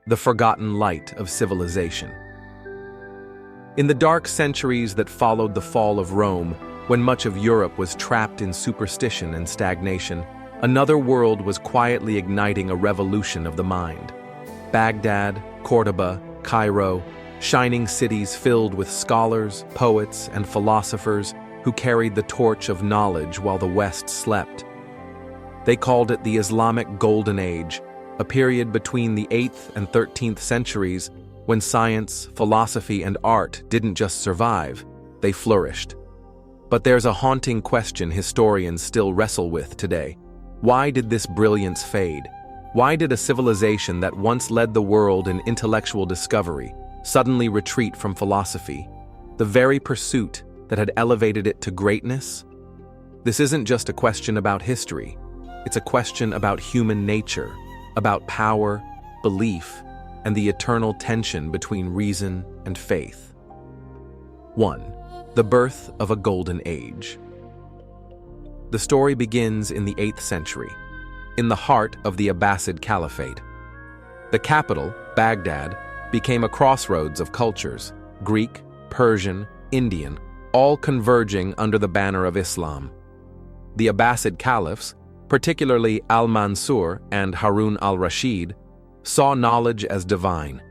the forgotten light of civilization. In the dark centuries that followed the fall of Rome, when much of Europe was trapped in superstition and stagnation, another world was quietly igniting a revolution of the mind. Baghdad, Cordoba, Cairo, shining cities filled with scholars, poets, and philosophers who carried the torch of knowledge while the West slept. They called it the Islamic Golden Age, a period between the 8th and 13th centuries when science, philosophy, and art didn't just survive, they flourished. But there's a haunting question historians still wrestle with today. Why did this brilliance fade? Why did a civilization that once led the world in intellectual discovery suddenly retreat from philosophy, the very pursuit that had elevated it to greatness? This isn't just a question about history. It's a question about human nature, about power, belief, and the eternal tension between reason and faith. 1. The birth of a golden age. The story begins in the 8th century, in the heart of the Abbasid Caliphate. The capital, Baghdad, became a crossroads of cultures, Greek, Persian, Indian, all converging under the banner of Islam. The Abbasid caliphs, particularly Al-Mansur and Harun al-Rashid, saw knowledge as divine.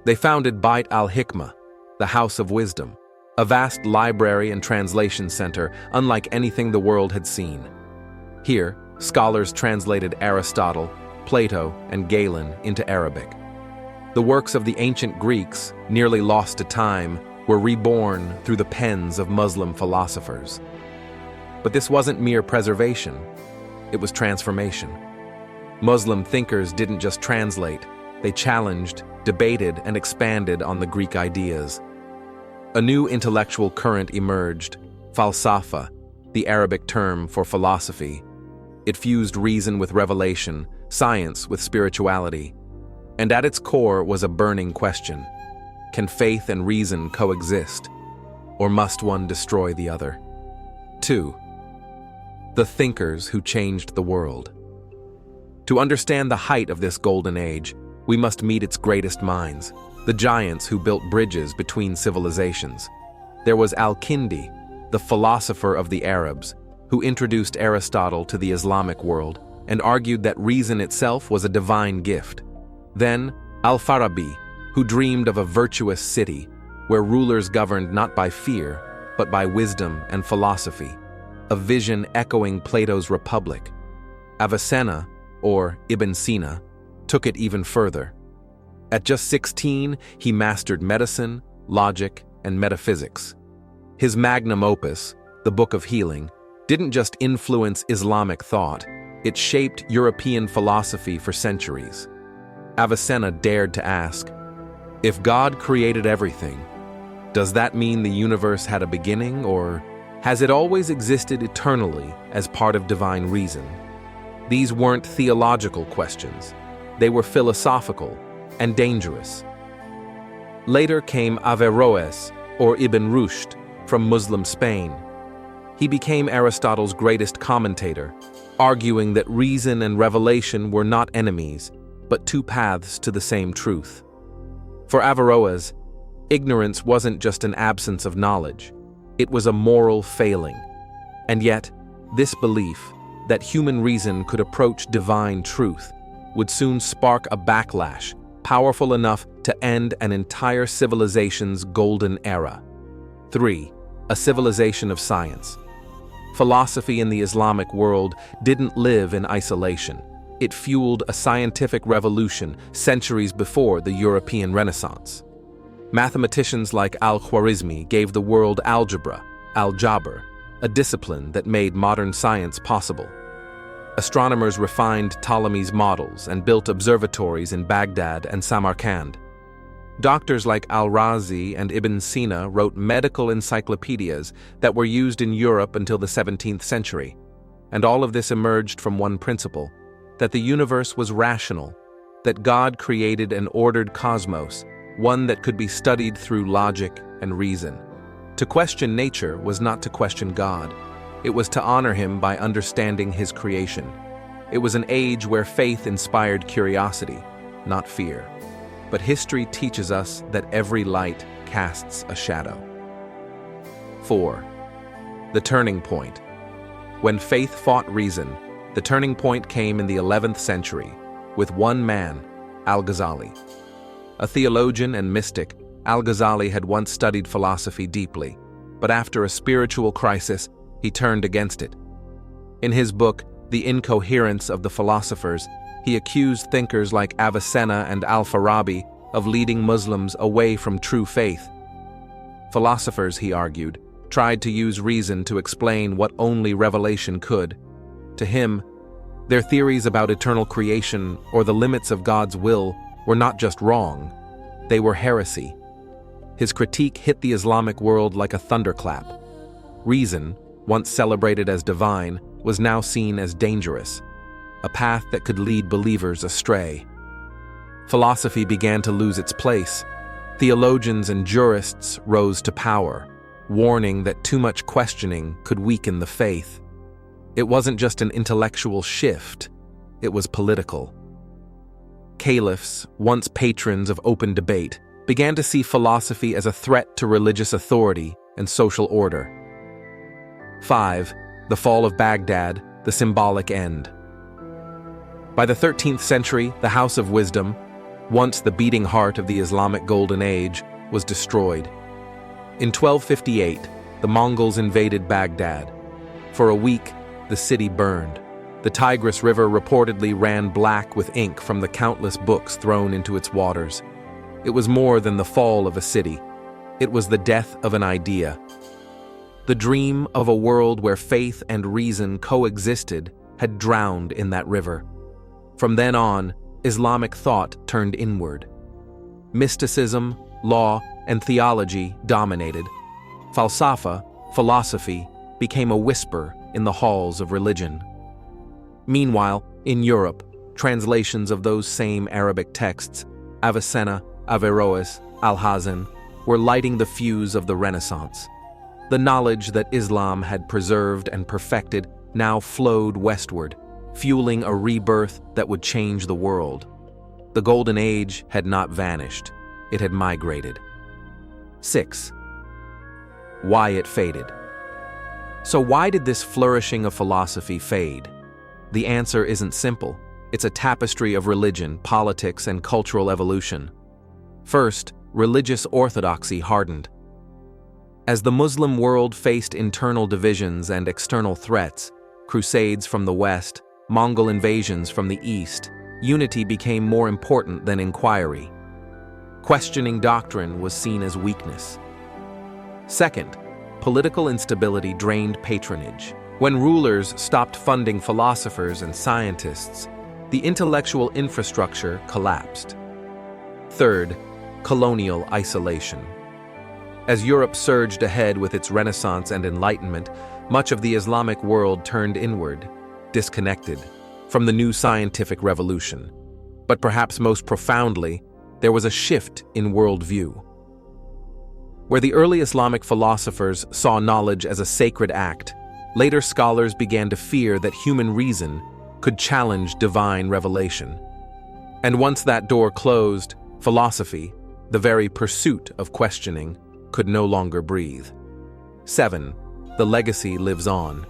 They founded Bait al-Hikmah, the House of Wisdom, a vast library and translation center unlike anything the world had seen. Here, scholars translated Aristotle, Plato, and Galen into Arabic. The works of the ancient Greeks, nearly lost to time, were reborn through the pens of Muslim philosophers. But this wasn't mere preservation, it was transformation. Muslim thinkers didn't just translate, they challenged, debated, and expanded on the Greek ideas. A new intellectual current emerged, falsafa, the Arabic term for philosophy. It fused reason with revelation, science with spirituality. And at its core was a burning question. Can faith and reason coexist, or must one destroy the other? 2. The thinkers who changed the world. To understand the height of this golden age, we must meet its greatest minds, the giants who built bridges between civilizations. There was Al-Kindi, the philosopher of the Arabs, who introduced Aristotle to the Islamic world and argued that reason itself was a divine gift. Then, Al-Farabi, who dreamed of a virtuous city where rulers governed not by fear, but by wisdom and philosophy, a vision echoing Plato's Republic. Avicenna, or Ibn Sina, took it even further. At just 16, he mastered medicine, logic, and metaphysics. His magnum opus, the Book of Healing, didn't just influence Islamic thought, it shaped European philosophy for centuries. Avicenna dared to ask, if God created everything, does that mean the universe had a beginning, or has it always existed eternally as part of divine reason? These weren't theological questions, they were philosophical and dangerous. Later came Averroes, or Ibn Rushd, from Muslim Spain. He became Aristotle's greatest commentator, arguing that reason and revelation were not enemies, but two paths to the same truth. For Averroes, ignorance wasn't just an absence of knowledge, it was a moral failing. And yet, this belief, that human reason could approach divine truth, would soon spark a backlash powerful enough to end an entire civilization's golden era. 3. A civilization of science. Philosophy in the Islamic world didn't live in isolation. It fueled a scientific revolution centuries before the European Renaissance. Mathematicians like Al-Khwarizmi gave the world algebra, al-Jabr, a discipline that made modern science possible. Astronomers refined Ptolemy's models and built observatories in Baghdad and Samarkand. Doctors like Al-Razi and Ibn Sina wrote medical encyclopedias that were used in Europe until the 17th century. And all of this emerged from one principle, that the universe was rational, that God created an ordered cosmos, one that could be studied through logic and reason. To question nature was not to question God. It was to honor him by understanding his creation. It was an age where faith inspired curiosity, not fear. But history teaches us that every light casts a shadow. 4. The turning point. When faith fought reason, the turning point came in the 11th century, with one man, Al-Ghazali. A theologian and mystic, Al-Ghazali had once studied philosophy deeply, but after a spiritual crisis, he turned against it. In his book, The Incoherence of the Philosophers, he accused thinkers like Avicenna and Al-Farabi of leading Muslims away from true faith. Philosophers, he argued, tried to use reason to explain what only revelation could. To him, their theories about eternal creation or the limits of God's will were not just wrong, they were heresy. His critique hit the Islamic world like a thunderclap. Reason, once celebrated as divine, was now seen as dangerous, a path that could lead believers astray. Philosophy began to lose its place. Theologians and jurists rose to power, warning that too much questioning could weaken the faith. It wasn't just an intellectual shift, it was political. Caliphs, once patrons of open debate, began to see philosophy as a threat to religious authority and social order. 5. The fall of Baghdad, the symbolic end. By the 13th century, the House of Wisdom, once the beating heart of the Islamic Golden Age, was destroyed. In 1258, the Mongols invaded Baghdad. For a week, the city burned. The Tigris River reportedly ran black with ink from the countless books thrown into its waters. It was more than the fall of a city. It was the death of an idea. The dream of a world where faith and reason coexisted had drowned in that river. From then on, Islamic thought turned inward. Mysticism, law, and theology dominated. Falsafa, philosophy, became a whisper in the halls of religion. Meanwhile, in Europe, translations of those same Arabic texts, Avicenna, Averroes, Alhazen, were lighting the fuse of the Renaissance. The knowledge that Islam had preserved and perfected now flowed westward, fueling a rebirth that would change the world. The Golden Age had not vanished, it had migrated. 6. Why it faded. So why did this flourishing of philosophy fade? The answer isn't simple. It's a tapestry of religion, politics, and cultural evolution. First, religious orthodoxy hardened. As the Muslim world faced internal divisions and external threats, crusades from the West, Mongol invasions from the East, unity became more important than inquiry. Questioning doctrine was seen as weakness. Second, political instability drained patronage. When rulers stopped funding philosophers and scientists, the intellectual infrastructure collapsed. Third, colonial isolation. As Europe surged ahead with its Renaissance and Enlightenment, much of the Islamic world turned inward, disconnected from the new scientific revolution. But perhaps most profoundly, there was a shift in worldview. Where the early Islamic philosophers saw knowledge as a sacred act, later scholars began to fear that human reason could challenge divine revelation. And once that door closed, philosophy, the very pursuit of questioning, could no longer breathe. 7. The legacy lives on.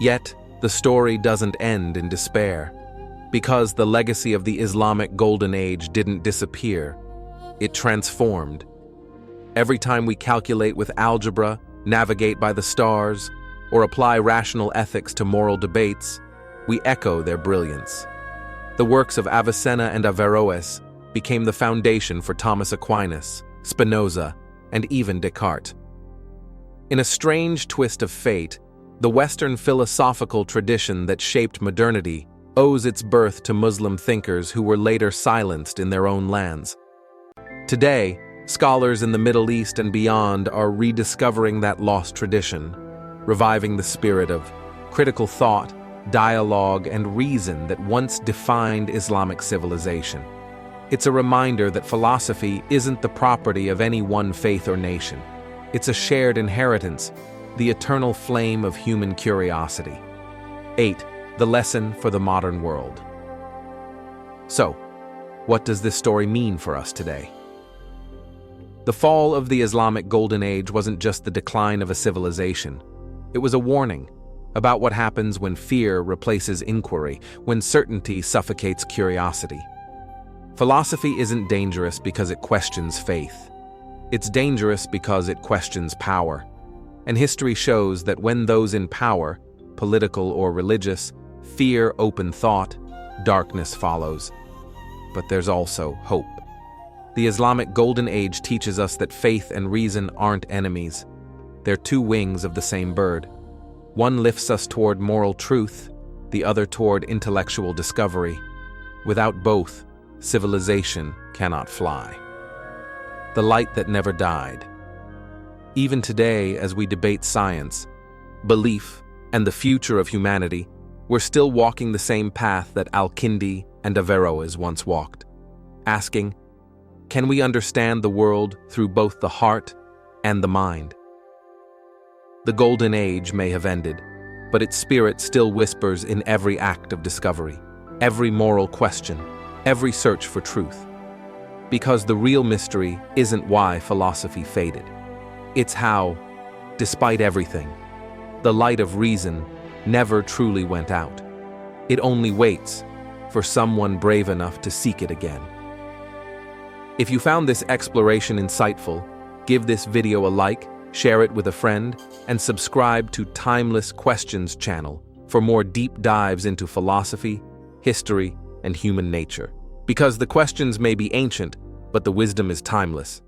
Yet, the story doesn't end in despair. Because the legacy of the Islamic Golden Age didn't disappear, it transformed. Every time we calculate with algebra, navigate by the stars, or apply rational ethics to moral debates, we echo their brilliance. The works of Avicenna and Averroes became the foundation for Thomas Aquinas, Spinoza, and even Descartes. In a strange twist of fate, the Western philosophical tradition that shaped modernity owes its birth to Muslim thinkers who were later silenced in their own lands. Today, scholars in the Middle East and beyond are rediscovering that lost tradition, reviving the spirit of critical thought, dialogue, and reason that once defined Islamic civilization. It's a reminder that philosophy isn't the property of any one faith or nation. It's a shared inheritance, the eternal flame of human curiosity. 8. The lesson for the modern world. So, What does this story mean for us today? The fall of the Islamic Golden Age wasn't just the decline of a civilization. It was a warning about what happens when fear replaces inquiry, when certainty suffocates curiosity. Philosophy isn't dangerous because it questions faith. It's dangerous because it questions power. And history shows that when those in power, political or religious, fear open thought, darkness follows. But there's also hope. The Islamic Golden Age teaches us that faith and reason aren't enemies. They're two wings of the same bird. One lifts us toward moral truth, the other toward intellectual discovery. Without both, civilization cannot fly. The light that never died. Even today, as we debate science, belief, and the future of humanity, we're still walking the same path that Al-Kindi and Averroes once walked, asking, can we understand the world through both the heart and the mind? The Golden Age may have ended, but its spirit still whispers in every act of discovery, every moral question, every search for truth. Because the real mystery isn't why philosophy faded. It's how, despite everything, the light of reason never truly went out. It only waits for someone brave enough to seek it again. If you found this exploration insightful, give this video a like, share it with a friend, and subscribe to Timeless Questions channel for more deep dives into philosophy, history, and human nature. Because the questions may be ancient, but the wisdom is timeless.